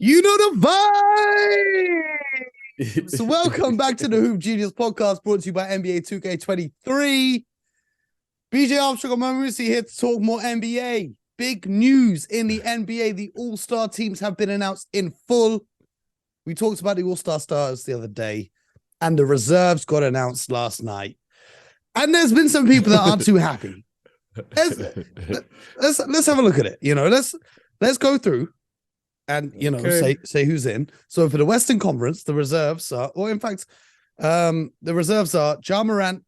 You know the vibe. So welcome back to the Hoop Genius podcast, brought to you by NBA 2K23. BJ Armstrong and Maurice here to talk more NBA. Big news in the NBA. The All-Star teams have been announced in full. We talked about the All-Star stars the other day, and the reserves got announced last night. And there's been some people that aren't too happy. Let's have a look at it. Let's go through and say who's in. So for the Western Conference, the reserves are, the reserves are Ja Morant,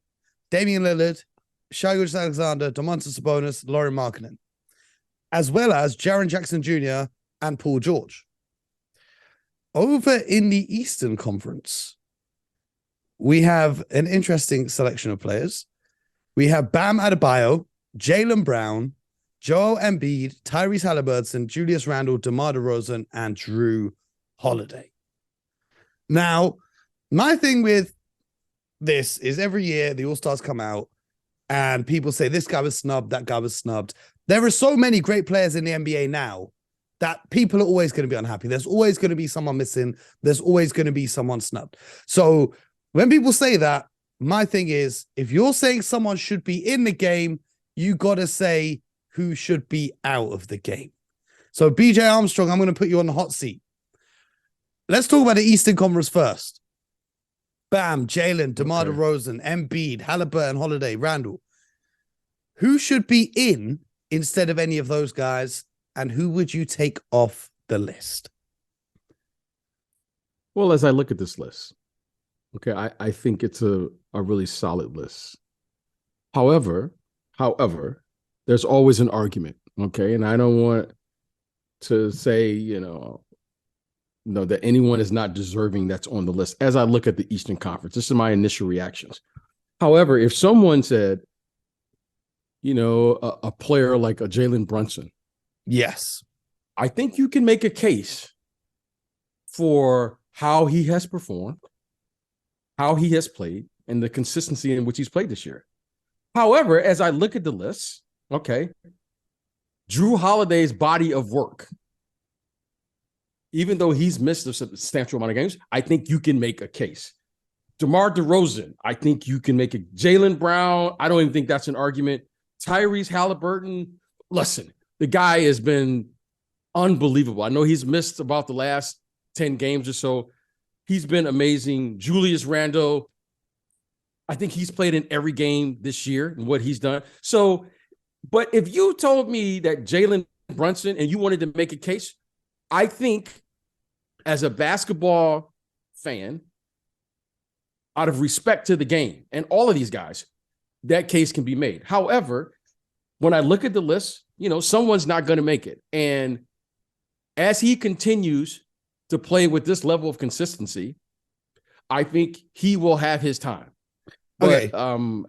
Damian Lillard, Shai Gilgeous-Alexander, Domantas Sabonis, Lauri Markkanen, as well as Jaren Jackson Jr. and Paul George. Over in the Eastern Conference, we have an interesting selection of players. We have Bam Adebayo, Jaylen Brown, Joel Embiid, Tyrese Halliburton, Julius Randle, DeMar DeRozan, and Drew Holiday. Now, my thing with this is every year the All-Stars come out and people say this guy was snubbed, that guy was snubbed. There are so many great players in the NBA now that people are always going to be unhappy. There's always going to be someone missing. There's always going to be someone snubbed. So when people say that, my thing is, if you're saying someone should be in the game, you got to say who should be out of the game. So BJ Armstrong, I'm going to put you on the hot seat. Let's talk about the Eastern Conference first. Bam, Jalen, DeMar DeRozan, Embiid, Halliburton, Holiday, Randall. Who should be in instead of any of those guys, and who would you take off the list? Well, as I look at this list, I think it's a really solid list. However, there's always an argument, and I don't want to say, that anyone is not deserving that's on the list. As I look at the Eastern Conference, this is my initial reactions. However, if someone said, a player like a Jalen Brunson, yes, I think you can make a case for how he has performed, how he has played, and the consistency in which he's played this year. However, as I look at the list, Drew Holiday's body of work, even though he's missed a substantial amount of games, I think you can make a case. DeMar DeRozan, I think you can make a Jaylen Brown. I don't even think that's an argument. Tyrese Halliburton, listen, the guy has been unbelievable. I know he's missed about the last 10 games or so. He's been amazing. Julius Randle, I think he's played in every game this year and what he's done. So, but if you told me that Jalen Brunson and you wanted to make a case, I think as a basketball fan, out of respect to the game and all of these guys, that case can be made. However, when I look at the list, someone's not going to make it. And as he continues to play with this level of consistency, I think he will have his time. But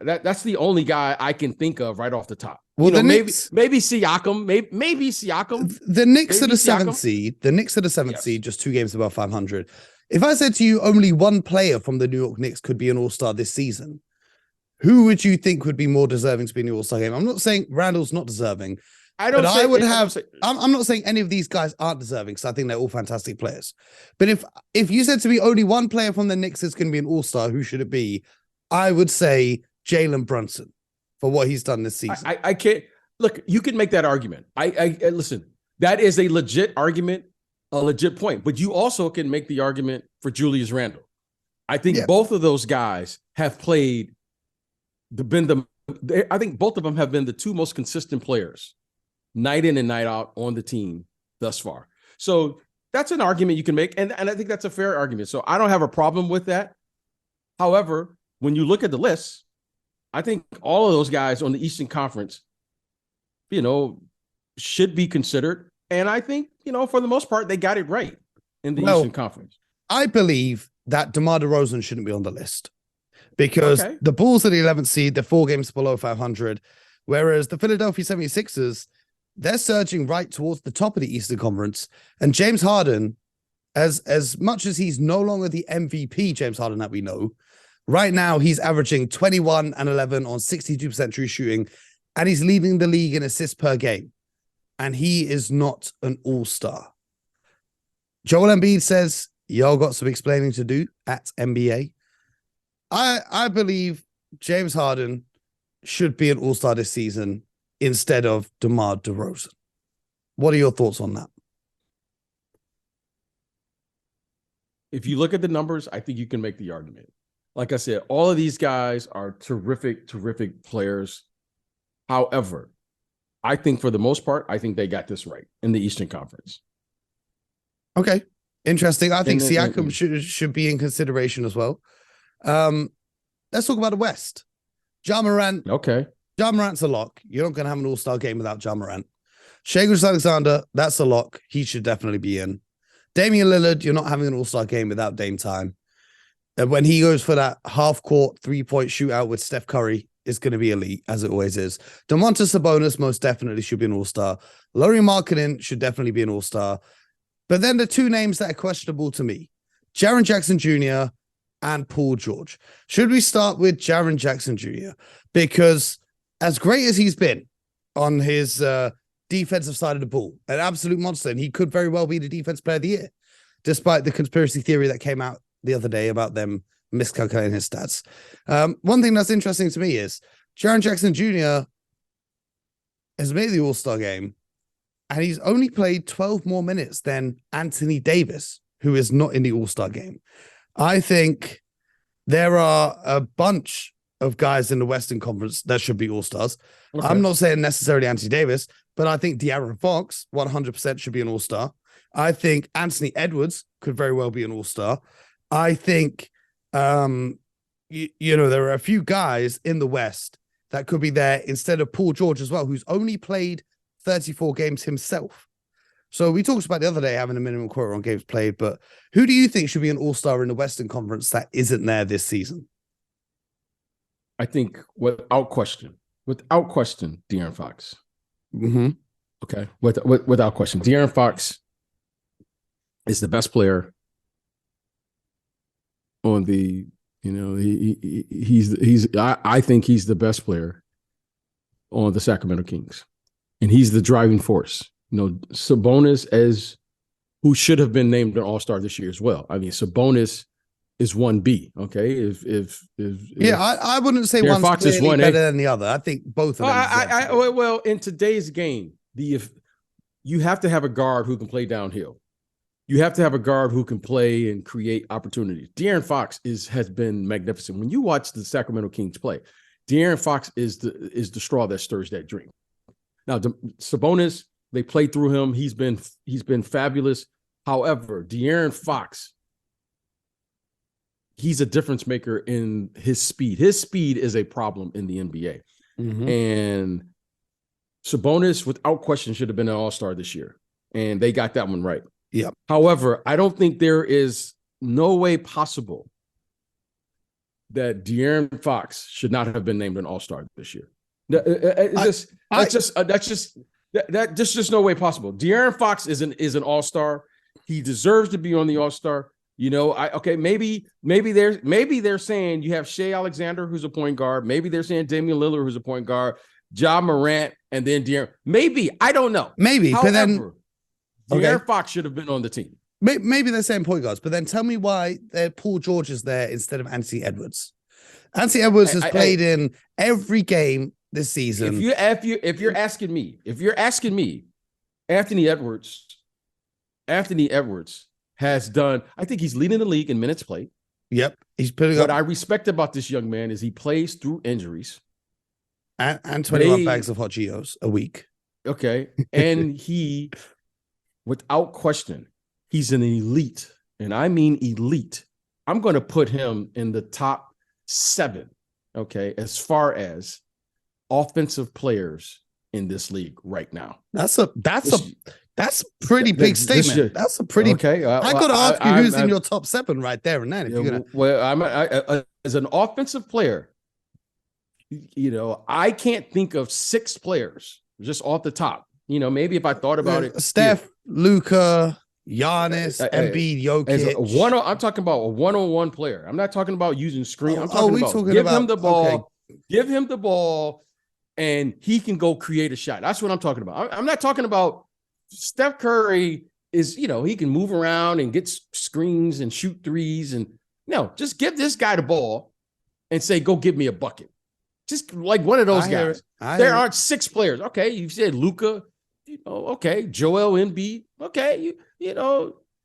that's the only guy I can think of right off the top. Well, maybe Siakam, maybe Siakam. The Knicks are the seventh seed. The Knicks are the seventh seed, just 2 games above 500. If I said to you only one player from the New York Knicks could be an All-Star this season, who would you think would be more deserving to be in the All-Star game? I'm not saying Randall's not deserving. I'm not saying any of these guys aren't deserving, because I think they're all fantastic players. But if you said to me only one player from the Knicks is going to be an All-Star, who should it be? I would say Jalen Brunson for what he's done this season. I can't look. You can make that argument. I listen. That is a legit argument, a legit point. But you also can make the argument for Julius Randle. I think both of those guys have played. I think both of them have been the two most consistent players, night in and night out on the team thus far. So that's an argument you can make, and I think that's a fair argument. So I don't have a problem with that. However, when you look at the list, I think all of those guys on the Eastern Conference, should be considered. And I think, for the most part, they got it right in the Eastern Conference. I believe that DeMar DeRozan shouldn't be on the list because the Bulls are the 11th seed. They're 4 games below 500, whereas the Philadelphia 76ers, they're surging right towards the top of the Eastern Conference. And James Harden, as much as he's no longer the MVP James Harden that we know, right now he's averaging 21 and 11 on 62% true shooting, and he's leading the league in assists per game. And he is not an all-star. Joel Embiid says, y'all got some explaining to do at NBA. I believe James Harden should be an all-star this season instead of DeMar DeRozan. What are your thoughts on that? If you look at the numbers, I think you can make the argument. Like I said, all of these guys are terrific players. However, I think for the most part, I think they got this right in the Eastern Conference. Okay. Interesting. I think Siakam should be in consideration as well. Let's talk about the West. Ja Morant. Okay. Ja Morant's a lock. You're not going to have an all-star game without Ja Morant. Shai Gilgeous-Alexander, that's a lock. He should definitely be in. Damian Lillard, you're not having an all-star game without Dame time. And when he goes for that half-court three-point shootout with Steph Curry, it's going to be elite, as it always is. Domantas Sabonis most definitely should be an all-star. Lauri Markkanen should definitely be an all-star. But then the two names that are questionable to me, Jaren Jackson Jr. and Paul George. Should we start with Jaren Jackson Jr.? Because as great as he's been on his defensive side of the ball, an absolute monster, and he could very well be the defense player of the year, despite the conspiracy theory that came out the other day about them miscalculating his stats. One thing that's interesting to me is Jaren Jackson Jr. has made the All-Star game, and he's only played 12 more minutes than Anthony Davis, who is not in the All-Star game. I think there are a bunch of guys in the Western Conference that should be All-Stars. Okay. I'm not saying necessarily Anthony Davis, but I think De'Aaron Fox 100% should be an All-Star. I think Anthony Edwards could very well be an All-Star. I think, you know, there are a few guys in the West that could be there instead of Paul George as well, who's only played 34 games himself. So we talked about the other day having a minimum quota on games played, but who do you think should be an all-star in the Western Conference that isn't there this season? I think without question, De'Aaron Fox. Mm-hmm. Okay, without question, De'Aaron Fox is the best player on the. You know, I think he's the best player on the Sacramento Kings, and he's the driving force. You know, Sabonis who should have been named an All-Star this year as well. I mean, Sabonis is 1B. Okay, I wouldn't say De'Aaron Fox is 1A better than the other. I think both of them. Well, in today's game, if you have to have a guard who can play downhill, you have to have a guard who can play and create opportunities. De'Aaron Fox has been magnificent. When you watch the Sacramento Kings play, De'Aaron Fox is the straw that stirs that drink. Now, Sabonis, they played through him. He's been fabulous. However, De'Aaron Fox, he's a difference maker in his speed. His speed is a problem in the NBA. Mm-hmm. And Sabonis, without question, should have been an All-Star this year. And they got that one right. Yeah. However, I don't think there is no way possible that De'Aaron Fox should not have been named an All-Star this year. That's just no way possible. De'Aaron Fox is an All-Star. He deserves to be on the All-Star. You know, maybe they're saying you have Shai Alexander, who's a point guard. Maybe they're saying Damian Lillard, who's a point guard, Ja Morant, and then De'Aaron. Maybe, I don't know. Maybe, however, but then De'Aaron Fox should have been on the team. Maybe they're saying point guards, but then tell me why Paul George is there instead of Anthony Edwards. Anthony Edwards has played in every game this season. If you're asking me, Anthony Edwards has done. I think he's leading the league in minutes played. Yep, he's putting up. What I respect about this young man is he plays through injuries and 21 bags of hot Cheetos a week. Okay, and he, without question, he's an elite, and I mean elite. I'm going to put him in the top 7. Okay, as far as offensive players in this league right now. That's a pretty big statement. That's a pretty okay. I got to ask you who's in your top 7 right there and then. If you're gonna... Well, I'm as an offensive player, you know, I can't think of 6 players just off the top. You know, maybe if I thought about it, Steph, Luka, Giannis, Embiid, Jokic. I'm talking about a one-on-one player. I'm not talking about using screen. I'm talking about give him the ball. Okay. Give him the ball, and he can go create a shot. That's what I'm talking about. I'm not talking about Steph Curry is, he can move around and get screens and shoot threes. And no, just give this guy the ball and say, go give me a bucket. Just like one of those guys. There aren't 6 players. Okay, you said Luka, okay, Joel Embiid. Okay,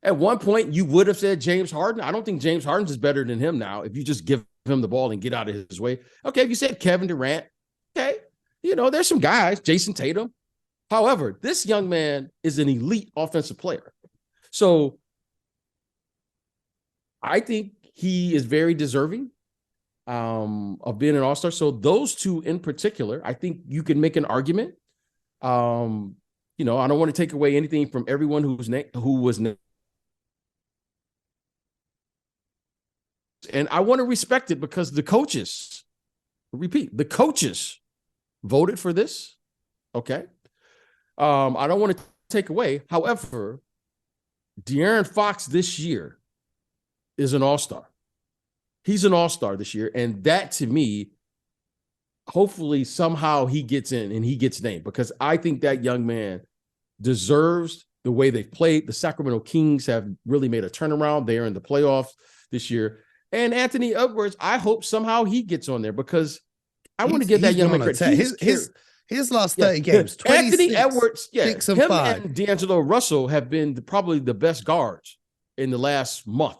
at one point you would have said James Harden. I don't think James Harden is better than him now if you just give him the ball and get out of his way. Okay, if you said Kevin Durant, okay, there's some guys, Jason Tatum. However, this young man is an elite offensive player. So I think he is very deserving of being an all-star. So those two in particular, I think you can make an argument. I don't want to take away anything from everyone who was and I want to respect it because the coaches voted for this. Okay. I don't want to take away. However, De'Aaron Fox this year is an all-star. He's an all-star this year. And that, to me, hopefully somehow he gets in and he gets named, because I think that young man deserves the way they've played. The Sacramento Kings have really made a turnaround. They're in the playoffs this year. And Anthony Edwards, I hope somehow he gets on there, because I want to give that young man credit. His last 30 games, 26, Anthony Edwards, 6 and him 5. and D'Angelo Russell have been probably the best guards in the last month.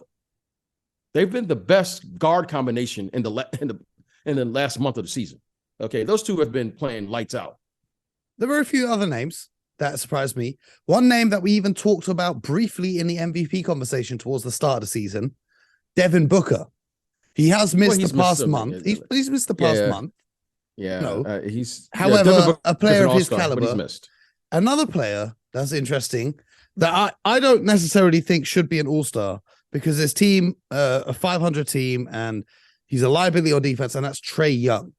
They've been the best guard combination in the last month of the season. Okay, those two have been playing lights out. There were a few other names that surprised me. One name that we even talked about briefly in the MVP conversation towards the start of the season, Devin Booker. He has missed the past month. He's missed the past month. Yeah, however, a player of his caliber. He's missed. Another player that's interesting that I don't necessarily think should be an all-star, because his team, a 500 team, and he's a liability on defense, and that's Trae Young.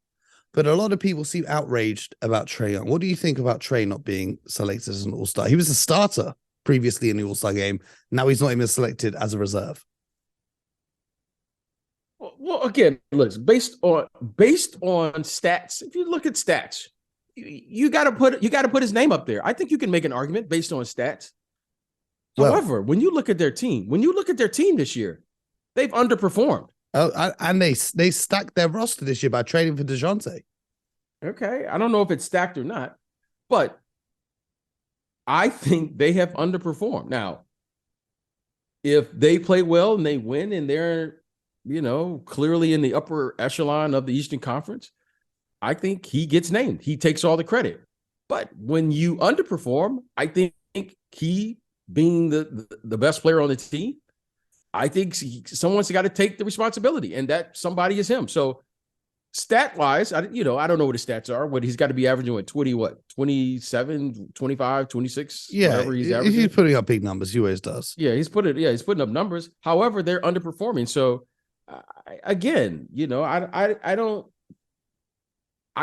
But a lot of people seem outraged about Trae Young. What do you think about Trae not being selected as an all-star? He was a starter previously in the all-star game. Now he's not even selected as a reserve. Well, again, look, based on stats, if you look at stats, you got to put his name up there. I think you can make an argument based on stats. However, when you look at their team this year, they've underperformed. Oh, and they stacked their roster this year by trading for DeJounte. Okay, I don't know if it's stacked or not, but I think they have underperformed. Now, if they play well and they win and they're clearly in the upper echelon of the Eastern Conference, I think he gets named. He takes all the credit. But when you underperform, I think he, being the best player on the team, I think someone's got to take the responsibility, and that somebody is him. So stat-wise, I don't know what his stats are. What he's got to be averaging at 27, 25, 26, whatever he's averaging. He's putting up big numbers. He always does. Yeah, he's putting up numbers. However, they're underperforming. So I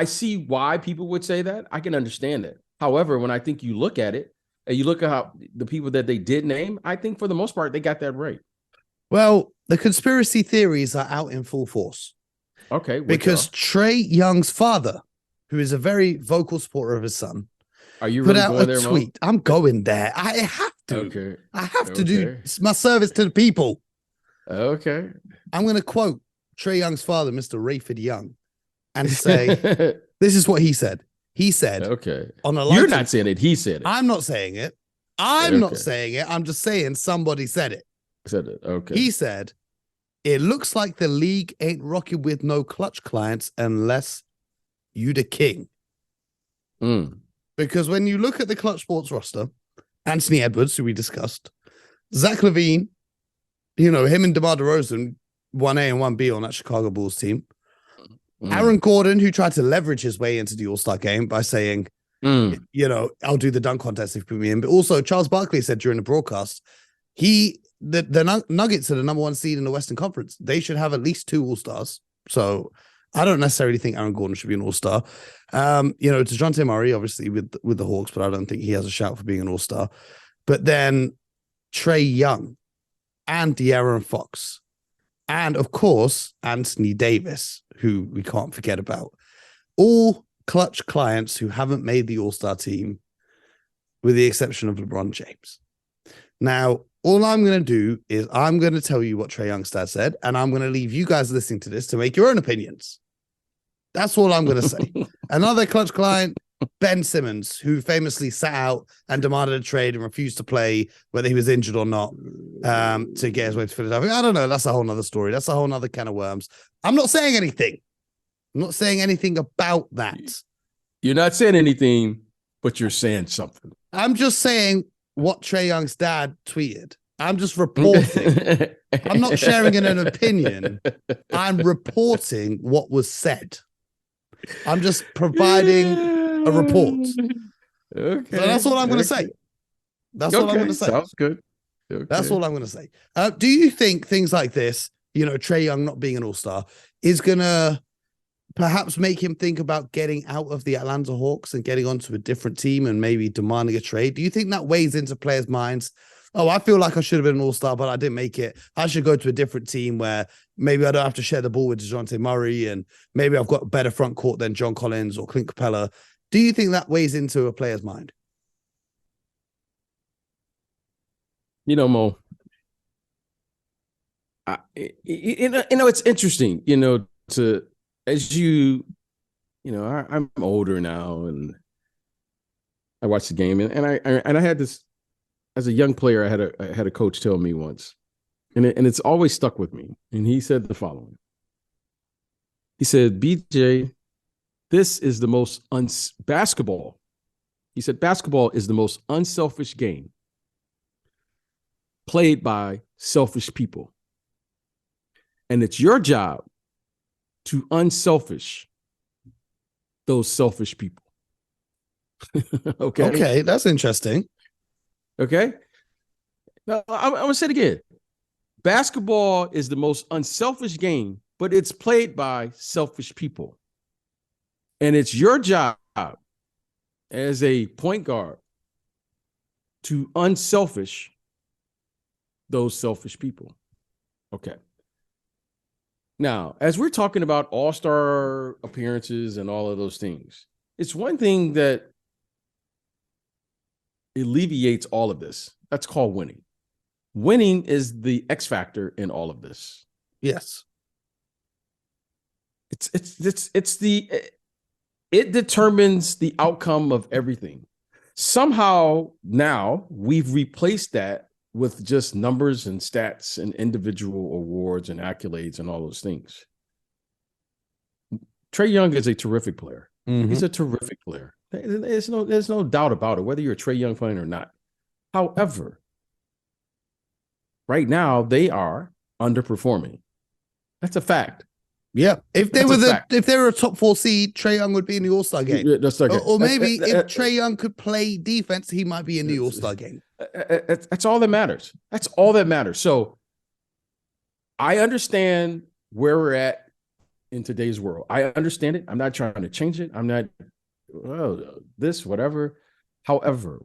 see why people would say that. I can understand it. However, when I think you look at it and you look at how the people that they did name, I think for the most part, they got that right. Well, the conspiracy theories are out in full force. Okay. Because Trae Young's father, who is a very vocal supporter of his son, are you really going there, tweet? Mo? I'm going there. I have to. Okay. I have to do my service to the people. Okay. I'm going to quote Trae Young's father, Mr. Rayford Young, and say, this is what he said. He said, okay. You're not saying it. He said it. I'm not saying it. I'm not saying it. I'm just saying somebody said it. Said it. Okay. He said, it looks like the league ain't rocking with no clutch clients unless you the king. Because when you look at the Clutch Sports roster, Anthony Edwards, who we discussed, Zach LaVine, him and DeMar DeRozan, 1A and 1B on that Chicago Bulls team. Aaron Gordon, who tried to leverage his way into the All-Star game by saying, I'll do the dunk contest if you put me in. But also Charles Barkley said during the broadcast, the Nuggets are the number 1 seed in the Western Conference. They should have at least 2 All-Stars. So I don't necessarily think Aaron Gordon should be an All-Star. DeJounte Murray, obviously, with the Hawks, but I don't think he has a shout for being an All-Star. But then Trae Young and De'Aaron Fox, and of course, Anthony Davis, who we can't forget about. All clutch clients who haven't made the All-Star team, with the exception of LeBron James. Now, all I'm going to do is I'm going to tell you what Trae Young's dad said, and I'm going to leave you guys listening to this to make your own opinions. That's all I'm going to say. Another clutch client, Ben Simmons, who famously sat out and demanded a trade and refused to play, whether he was injured or not, to get his way to Philadelphia. I don't know. That's a whole nother story. That's a whole nother can of worms. I'm not saying anything. I'm not saying anything about that. You're not saying anything, but you're saying something. I'm just saying what Trae Young's dad tweeted. I'm just reporting. I'm not sharing an opinion. I'm reporting what was said. I'm just providing a report. Okay. So that's all I'm going to say. That's all I'm going to say. Sounds good. Okay. That's all I'm going to say. Do you think things like this, Trae Young not being an all-star, is going to perhaps make him think about getting out of the Atlanta Hawks and getting onto a different team and maybe demanding a trade? Do you think that weighs into players' minds? Oh, I feel like I should have been an all-star, but I didn't make it. I should go to a different team where maybe I don't have to share the ball with DeJounte Murray, and maybe I've got a better front court than John Collins or Clint Capella. Do you think that weighs into a player's mind? Mo, it's interesting, I'm older now, and I watch the game, and I had this as a young player. I had a coach tell me once, and it's always stuck with me. And he said the following. He said, "BJ, this is the most basketball." He said, "Basketball is the most unselfish game played by selfish people, and it's your job to unselfish those selfish people." Okay, that's interesting. Okay. Now, I'm going to say it again. Basketball is the most unselfish game, but it's played by selfish people. And it's your job as a point guard to unselfish those selfish people. Okay. Now, as we're talking about all-star appearances and all of those things, it's one thing that alleviates all of this. That's called winning. Winning is the X factor in all of this. Yes. It determines the outcome of everything. Somehow now we've replaced that with just numbers and stats and individual awards and accolades and all those things. Trae Young is a terrific player. Mm-hmm. He's a terrific player. There's no doubt about it, whether you're a Trae Young fan or not. However, right now they are underperforming. That's a fact. Yeah. If they were a top 4 seed, Trae Young would be in the All-Star game. Or maybe if Trae Young could play defense, he might be in the All-Star game. That's all that matters. That's all that matters. So I understand where we're at in today's world. I understand it. I'm not trying to change it. I'm not this, whatever. However,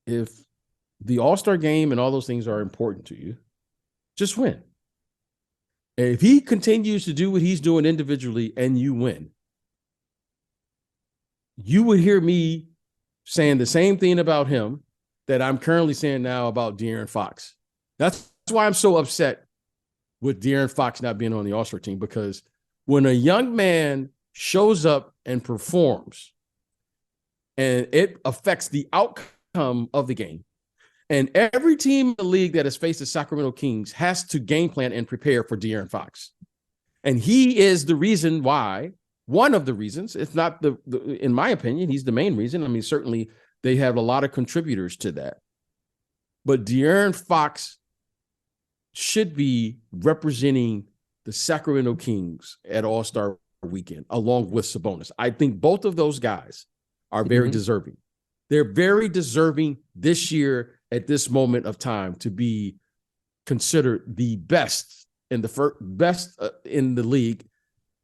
if the All-Star game and all those things are important to you, just win. And if he continues to do what he's doing individually and you win, you would hear me saying the same thing about him that I'm currently saying now about De'Aaron Fox. That's why I'm so upset with De'Aaron Fox not being on the All-Star team, because when a young man shows up and performs and it affects the outcome of the game, and every team in the league that has faced the Sacramento Kings has to game plan and prepare for De'Aaron Fox. And he is the reason why, one of the reasons, if not in my opinion, he's the main reason. I mean, certainly they have a lot of contributors to that. But De'Aaron Fox should be representing the Sacramento Kings at All-Star Weekend, along with Sabonis. I think both of those guys are very deserving. They're very deserving this year at this moment of time to be considered the best in the best in the league,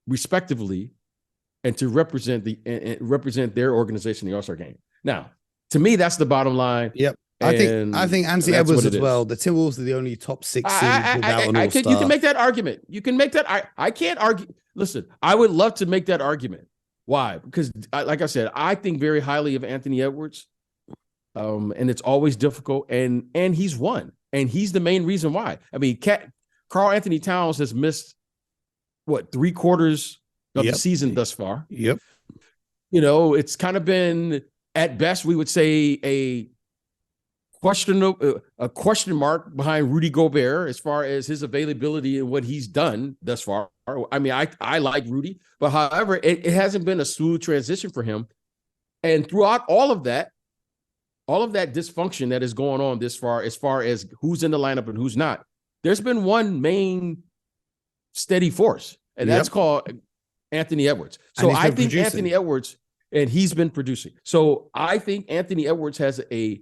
respectively, and to represent their organization in the All-Star game. Now, to me, that's the bottom line. Yep. I think Anthony Edwards as well. The Timberwolves are the only top 6 seed without an All-Star. You can make that argument. You can make that. I can't argue. Listen, I would love to make that argument. Why? Because, like I said, I think very highly of Anthony Edwards. And it's always difficult. And he's won, and he's the main reason why. I mean, Karl Anthony Towns has missed what 3/4 of the season thus far. Yep. You know, it's kind of been, at best, we would say a question mark behind Rudy Gobert as far as his availability and what he's done thus far. I mean, I like Rudy, but however, it hasn't been a smooth transition for him. And throughout all of that dysfunction that is going on this far, as far as who's in the lineup and who's not, there's been one main steady force, and that's called Anthony Edwards. So I think Anthony Edwards, and he's been producing. So I think Anthony Edwards has a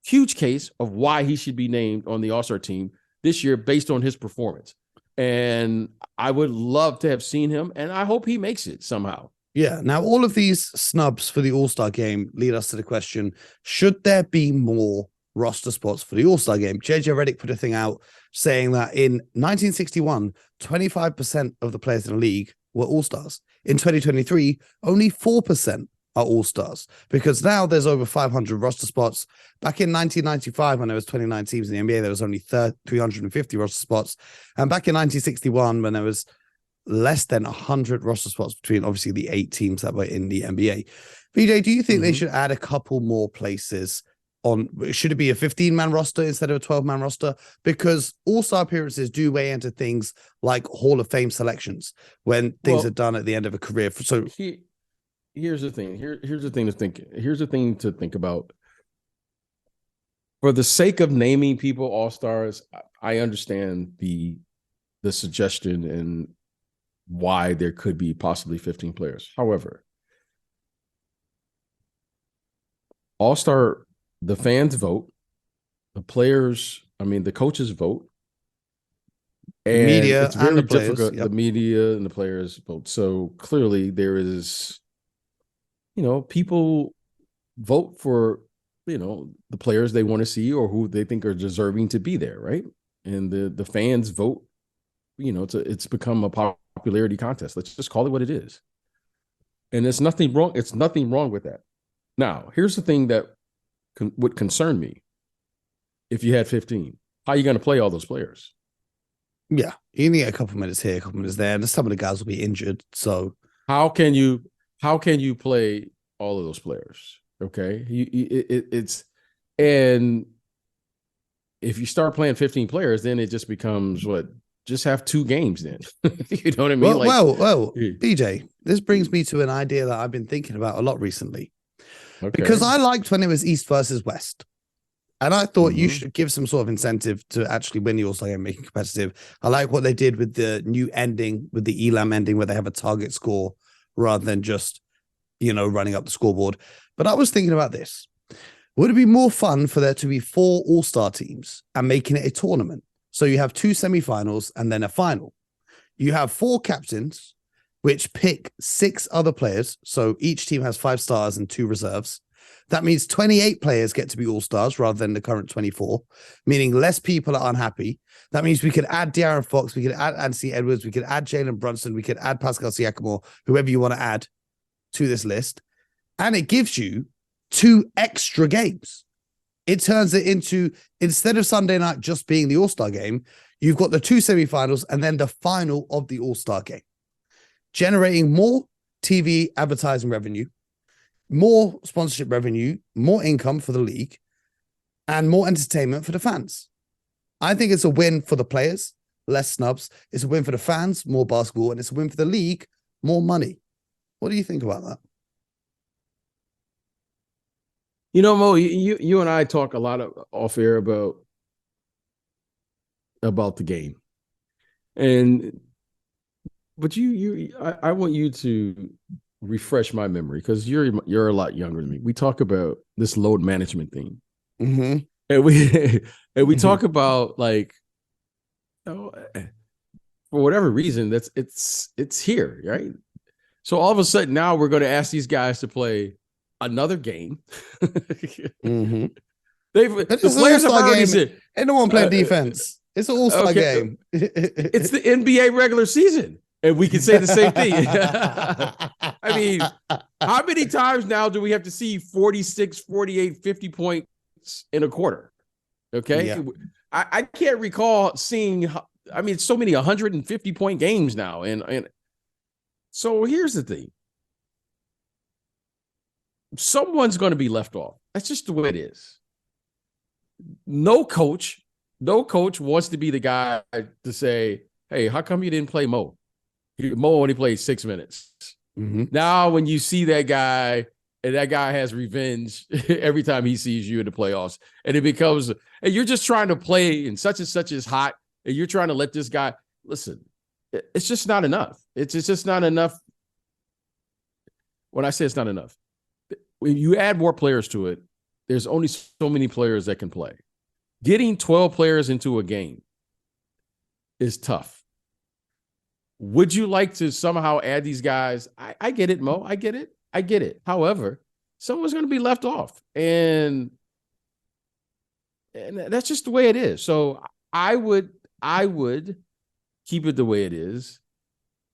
huge case of why he should be named on the All-Star team this year based on his performance. And I would love to have seen him, and I hope he makes it somehow. Yeah. Now, all of these snubs for the All-Star game lead us to the question, should there be more roster spots for the All-Star game? JJ Redick put a thing out saying that in 1961, 25% of the players in the league were All-Stars. In 2023, only 4% are All-Stars, because now there's over 500 roster spots. Back in 1995, when there was 29 teams in the NBA, there was only 350 roster spots. And back in 1961, when there was less than 100 roster spots between obviously the 8 teams that were in the NBA. BJ, do you think they should add a couple more places on? Should it be a 15-man roster instead of a 12-man roster? Because All-Star appearances do weigh into things like Hall of Fame selections when things are done at the end of a career. So here's the thing. Here's the thing to think. Here's the thing to think about. For the sake of naming people All-Stars, I understand the suggestion and why there could be possibly 15 players. However, All-Star, the fans vote, the players, the coaches vote, and media it's very and the players, difficult. The media and the players vote. So clearly there is, people vote for, the players they want to see or who they think are deserving to be there, right? And the fans vote. It's become a popularity contest. Let's just call it what it is. And there's nothing wrong. It's nothing wrong with that. Now, here's the thing that would concern me. If you had 15, how are you going to play all those players? Yeah, you need a couple minutes here, a couple minutes there, and some of the guys will be injured. So how can you play all of those players? Okay, and if you start playing 15 players, then it just becomes what? Just have 2 games then. You know what I mean? Well, BJ, this brings me to an idea that I've been thinking about a lot recently. Okay. Because I liked when it was East versus West. And I thought you should give some sort of incentive to actually win the All-Star game, make it competitive. I like what they did with the new ending, with the Elam ending, where they have a target score rather than just, running up the scoreboard. But I was thinking about this. Would it be more fun for there to be 4 All-Star teams and making it a tournament? So you have 2 semifinals and then a final. You have 4 captains, which pick 6 other players. So each team has 5 stars and 2 reserves. That means 28 players get to be All-Stars rather than the current 24, meaning less people are unhappy. That means we could add De'Aaron Fox, we could add Anthony Edwards, we could add Jalen Brunson, we could add Pascal Siakam, or whoever you want to add to this list. And it gives you 2 extra games. It turns it into, instead of Sunday night just being the All-Star game, you've got the 2 semifinals and then the final of the All-Star game, generating more TV advertising revenue, more sponsorship revenue, more income for the league, and more entertainment for the fans. I think it's a win for the players, less snubs. It's a win for the fans, more basketball, and it's a win for the league, more money. What do you think about that? Mo, you and I talk a lot off air about the game, but I want you to refresh my memory because you're a lot younger than me. We talk about this load management thing, and we talk about for whatever reason it's here, right? So all of a sudden now we're going to ask these guys to play another game. The players have already said, ain't no one playing defense. It's an All-Star game. It's the NBA regular season. and we can say the same thing. I mean, how many times now do we have to see 46, 48, 50 points in a quarter? Okay. Yeah. I can't recall seeing, I mean, so many 150-point games now. And so here's the thing. Someone's going to be left off. That's just the way it is. No coach wants to be the guy to say, hey, how come you didn't play Mo? Mo only played 6 minutes. Mm-hmm. Now, when you see that guy, and that guy has revenge every time he sees you in the playoffs, and it becomes, and you're just trying to play, and such is hot, and you're trying to let this guy, listen, it's just not enough. It's just not enough. When I say it's not enough, when you add more players to it, there's only so many players that can play. Getting 12 players into a game is tough. Would you like to somehow add these guys? I get it, Mo. I get it. However, someone's going to be left off. And that's just the way it is. So I would keep it the way it is,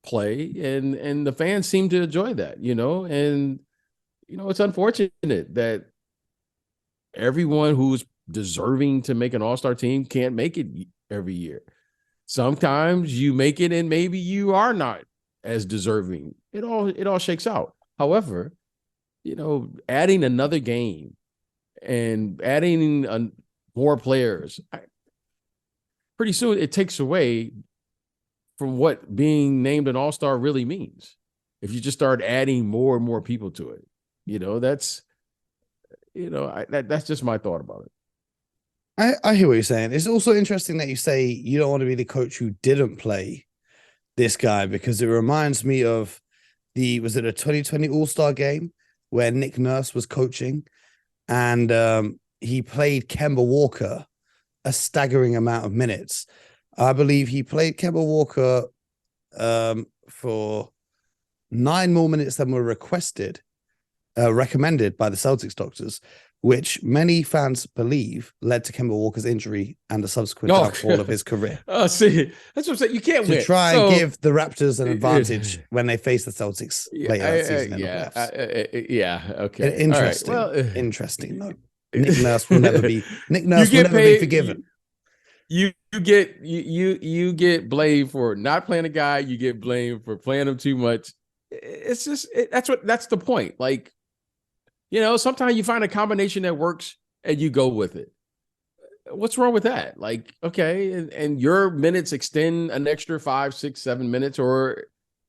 play, and the fans seem to enjoy that, and it's unfortunate that everyone who's deserving to make an all-star team can't make it every year. Sometimes you make it and maybe you are not as deserving. It all shakes out. However, adding another game and adding more players, pretty soon it takes away from what being named an all-star really means. If you just start adding more and more people to it, that's just my thought about it. I hear what you're saying. It's also interesting that you say you don't want to be the coach who didn't play this guy, because it reminds me of was it a 2020 All-Star game where Nick Nurse was coaching, and he played Kemba Walker a staggering amount of minutes. I believe he played Kemba Walker for 9 more minutes than were recommended by the Celtics doctors, which many fans believe led to Kemba Walker's injury and the subsequent downfall of his career. See, that's what I'm saying. You can't win. To try and give the Raptors an advantage when they face the Celtics later that season. Okay. Interesting. Right. Well, interesting. No, Nick Nurse will never be. Nick Nurse will never be forgiven. You get blamed for not playing a guy. You get blamed for playing him too much. It's just that's the point. Like, sometimes you find a combination that works and you go with it. What's wrong with that? Like, okay, and your minutes extend an extra 5, 6, 7 minutes, or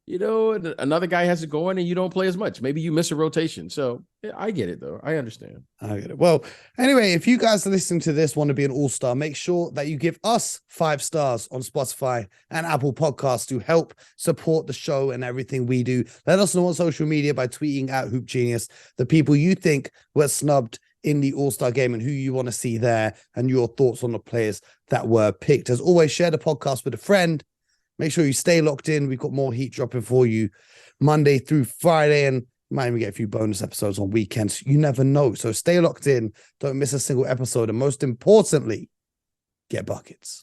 another guy has to go in and you don't play as much. Maybe you miss a rotation. So I get it, though. I understand. I get it. Well, anyway, if you guys are listening to this, want to be an all-star, make sure that you give us 5 stars on Spotify and Apple Podcasts to help support the show and everything we do. Let us know on social media by tweeting at Hoop Genius the people you think were snubbed in the All-Star game and who you want to see there, and your thoughts on the players that were picked. As always, share the podcast with a friend. Make sure you stay locked in. We've got more heat dropping for you Monday through Friday, and you might even get a few bonus episodes on weekends. You never know. So stay locked in. Don't miss a single episode. And most importantly, get buckets.